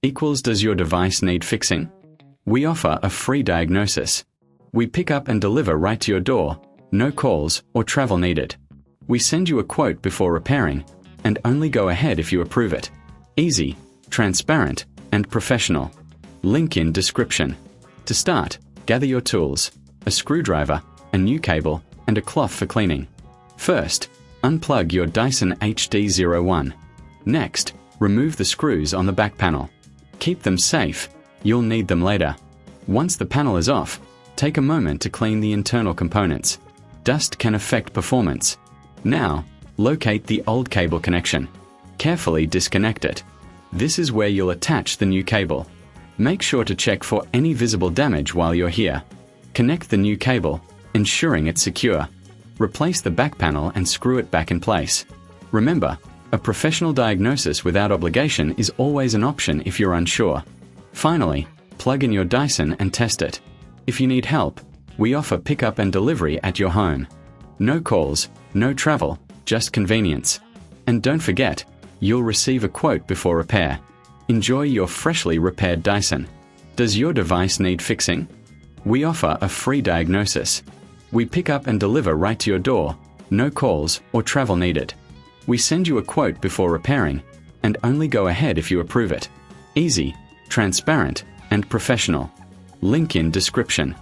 equals does your device need fixing? We offer a free diagnosis. We pick up and deliver right to your door, no calls or travel needed. We send you a quote before repairing, and only go ahead if you approve it. Easy, transparent, and professional. Link in description. To start, gather your tools, a screwdriver, a new cable, and a cloth for cleaning. First, unplug your Dyson HD01. Next, remove the screws on the back panel. Keep them safe, you'll need them later. Once the panel is off, take a moment to clean the internal components. Dust can affect performance. Now, locate the old cable connection. Carefully disconnect it. This is where you'll attach the new cable. Make sure to check for any visible damage while you're here. Connect the new cable, ensuring it's secure. Replace the back panel and screw it back in place. Remember, a professional diagnosis without obligation is always an option if you're unsure. Finally, plug in your Dyson and test it. If you need help, we offer pickup and delivery at your home. No calls, no travel, just convenience. And don't forget, you'll receive a quote before repair. Enjoy your freshly repaired Dyson. Does your device need fixing? We offer a free diagnosis. We pick up and deliver right to your door, no calls or travel needed. We send you a quote before repairing, and only go ahead if you approve it. Easy, transparent, and professional. Link in description.